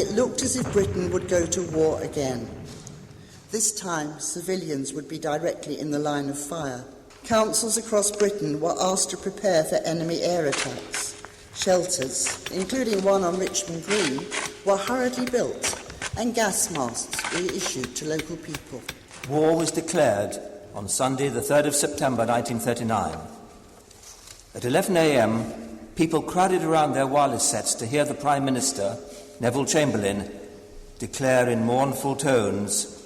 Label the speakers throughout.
Speaker 1: it looked as if Britain would go to war again. This time, civilians would be directly in the line of fire. Councils across Britain were asked to prepare for enemy air attacks. Shelters, including one on Richmond Green, were hurriedly built, and gas masks were issued to local people.
Speaker 2: War was declared on Sunday, the 3rd of September 1939. At 11 a.m, people crowded around their wireless sets to hear the Prime Minister, Neville Chamberlain, declare in mournful tones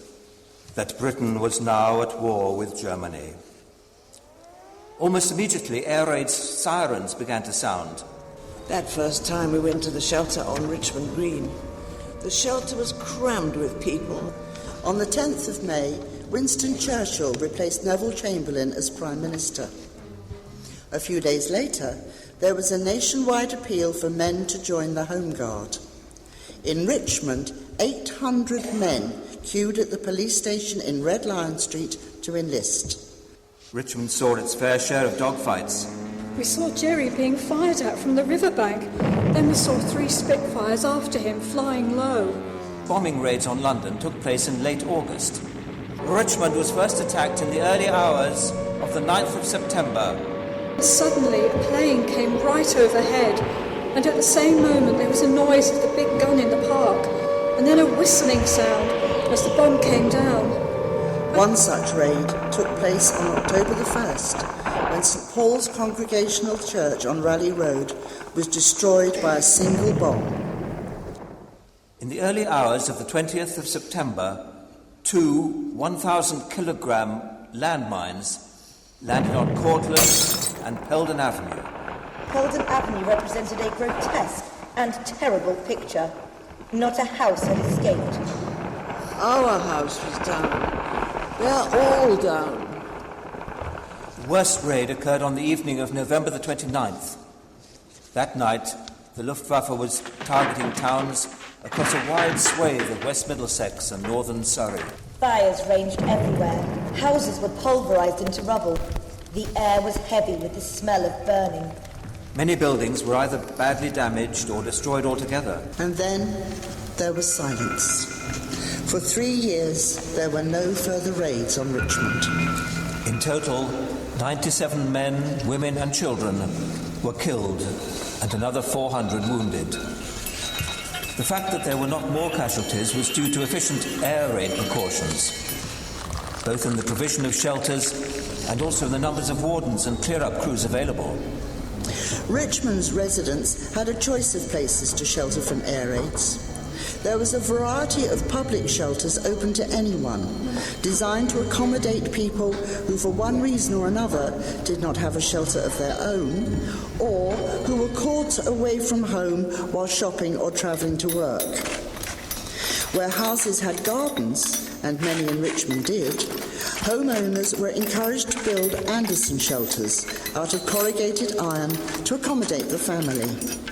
Speaker 2: that Britain was now at war with Germany. Almost immediately, air raid sirens began to sound.
Speaker 3: That first time we went to the shelter on Richmond Green, the shelter was crammed with people.
Speaker 1: On the 10th of May, Winston Churchill replaced Neville Chamberlain as Prime Minister. A few days later, there was a nationwide appeal for men to join the Home Guard. In Richmond, 800 men queued at the police station in Red Lion Street to enlist.
Speaker 2: Richmond saw its fair share of dogfights.
Speaker 4: We saw Jerry being fired at from the riverbank. Then we saw 3 Spitfires after him, flying low.
Speaker 2: Bombing raids on London took place in late August. Richmond was first attacked in the early hours of the 9th of September.
Speaker 4: Suddenly, a plane came right overhead, and at the same moment there was a noise of the big gun in the park, and then a whistling sound as the bomb came down.
Speaker 1: One such raid took place on October the 1st, when St Paul's Congregational Church on Raleigh Road was destroyed by a single bomb.
Speaker 2: In the early hours of the 20th of September, 2 1,000-kilogram landmines landed on Cortlandt and Peldon Avenue.
Speaker 5: Peldon Avenue represented a grotesque and terrible picture. Not a house had escaped.
Speaker 3: Our house was down. They're all down.
Speaker 2: The worst raid occurred on the evening of November the 29th. That night, the Luftwaffe was targeting towns across a wide swathe of West Middlesex and northern Surrey.
Speaker 5: Fires ranged everywhere. Houses were pulverised into rubble. The air was heavy with the smell of burning.
Speaker 2: Many buildings were either badly damaged or destroyed altogether.
Speaker 1: And then there was silence. For 3 years, there were no further raids on Richmond.
Speaker 2: In total, 97 men, women and children were killed and another 400 wounded. The fact that there were not more casualties was due to efficient air raid precautions, both in the provision of shelters and also in the numbers of wardens and clear-up crews available.
Speaker 1: Richmond's residents had a choice of places to shelter from air raids. There was a variety of public shelters open to anyone, designed to accommodate people who, for one reason or another, did not have a shelter of their own, or who were caught away from home while shopping or travelling to work. Where houses had gardens, and many in Richmond did, homeowners were encouraged to build Anderson shelters out of corrugated iron to accommodate the family.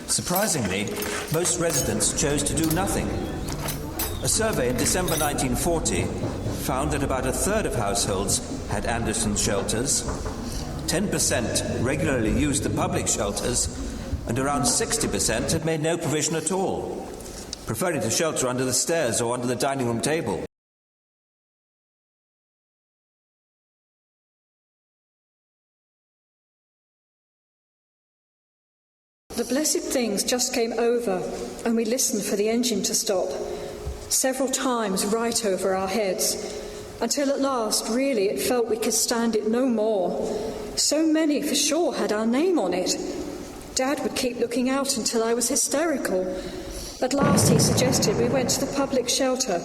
Speaker 2: Surprisingly, most residents chose to do nothing. A survey in December 1940 found that about a third of households had Anderson shelters, 10% regularly used the public shelters, and around 60% had made no provision at all, preferring to shelter under the stairs or under the dining room table.
Speaker 4: The blessed things just came over, and we listened for the engine to stop, several times right over our heads, until at last, really, it felt we could stand it no more. So many for sure had our name on it. Dad would keep looking out until I was hysterical. At last he suggested we went to the public shelter,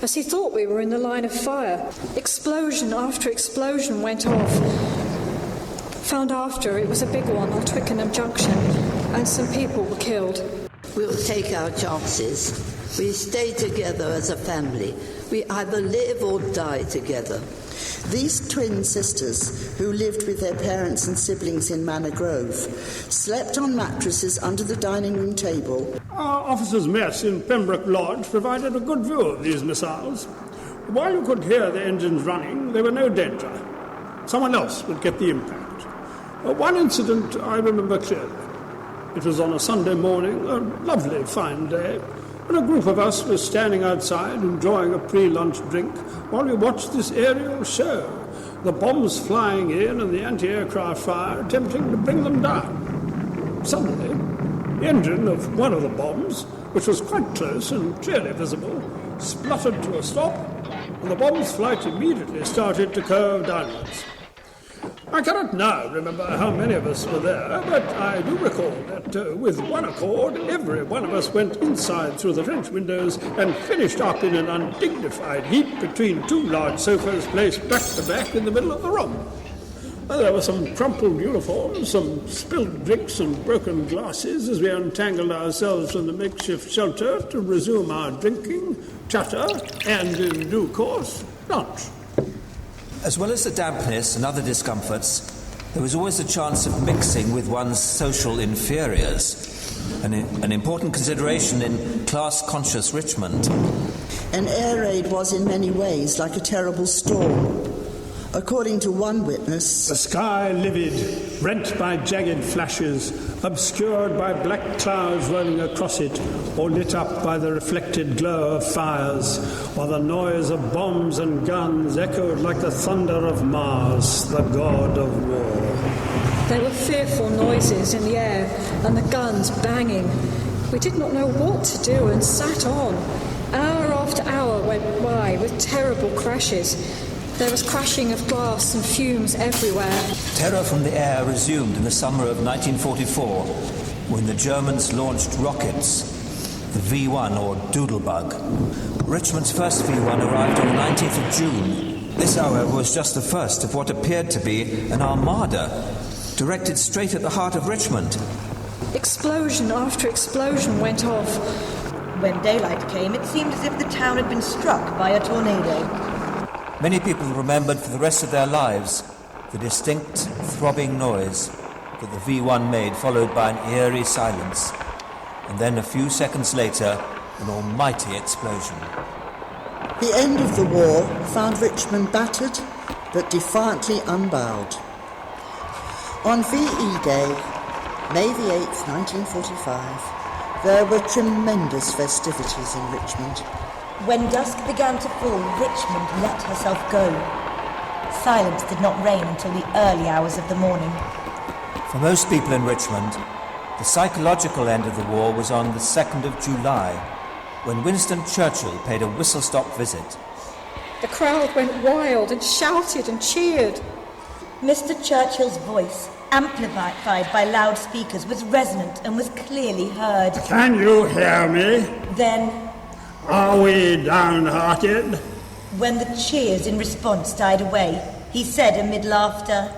Speaker 4: as he thought we were in the line of fire. Explosion after explosion went off. Found after it was a big one on Twickenham Junction, and some people were killed.
Speaker 6: We'll take our chances. We stay together as a family. We either live or die together.
Speaker 1: These twin sisters, who lived with their parents and siblings in Manor Grove, slept on mattresses under the dining room table.
Speaker 7: Our officers' mess in Pembroke Lodge provided a good view of these missiles. While you could hear the engines running, they were no danger. Someone else would get the impact. One incident I remember clearly. It was on a Sunday morning, a lovely fine day. and a group of us were standing outside enjoying a pre-lunch drink while we watched this aerial show, the bombs flying in and the anti-aircraft fire attempting to bring them down. Suddenly, the engine of one of the bombs, which was quite close and clearly visible, spluttered to a stop, and the bomb's flight immediately started to curve downwards. I cannot now remember how many of us were there, but I do recall that with one accord, every one of us went inside through the French windows and finished up in an undignified heap between two large sofas placed back to back in the middle of the room. There were some crumpled uniforms, some spilled drinks and broken glasses as we untangled ourselves from the makeshift shelter to resume our drinking, chatter, and, in due course, lunch.
Speaker 2: As well as the dampness and other discomforts, there was always a chance of mixing with one's social inferiors, an important consideration in class-conscious Richmond.
Speaker 1: An air raid was in many ways like a terrible storm. According to one witness,
Speaker 7: the sky livid, rent by jagged flashes, obscured by black clouds rolling across it, or lit up by the reflected glow of fires, while the noise of bombs and guns echoed like the thunder of Mars, the god of war.
Speaker 4: There were fearful noises in the air, and the guns banging. We did not know what to do and sat on. Hour after hour went by with terrible crashes. There was crashing of glass and fumes everywhere.
Speaker 2: Terror from the air resumed in the summer of 1944 when the Germans launched rockets, the V1 or Doodlebug. Richmond's first V1 arrived on the 19th of June. This, however, was just the first of what appeared to be an armada directed straight at the heart of Richmond.
Speaker 4: Explosion after explosion went off.
Speaker 5: When daylight came, it seemed as if the town had been struck by a tornado.
Speaker 2: Many people remembered for the rest of their lives the distinct, throbbing noise that the V1 made, followed by an eerie silence, and then a few seconds later, an almighty explosion.
Speaker 1: The end of the war found Richmond battered, but defiantly unbowed. On VE Day, May the 8th, 1945, there were tremendous festivities in Richmond.
Speaker 5: When dusk began to fall, Richmond let herself go. Silence did not reign until the early hours of the morning.
Speaker 2: For most people in Richmond, the psychological end of the war was on the 2nd of July, when Winston Churchill paid a whistle-stop visit.
Speaker 4: The crowd went wild and shouted and cheered.
Speaker 5: Mr. Churchill's voice, amplified by loudspeakers, was resonant and was clearly heard.
Speaker 7: Can you hear me?
Speaker 5: Then,
Speaker 7: are we downhearted?
Speaker 5: When the cheers in response died away, he said amid laughter,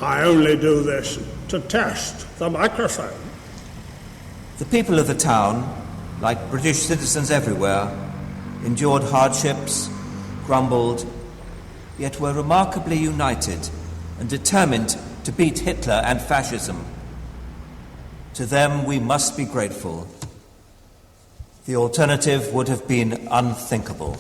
Speaker 7: I only do this to test the microphone.
Speaker 2: The people of the town, like British citizens everywhere, endured hardships, grumbled, yet were remarkably united and determined to beat Hitler and fascism. To them we must be grateful. The alternative would have been unthinkable.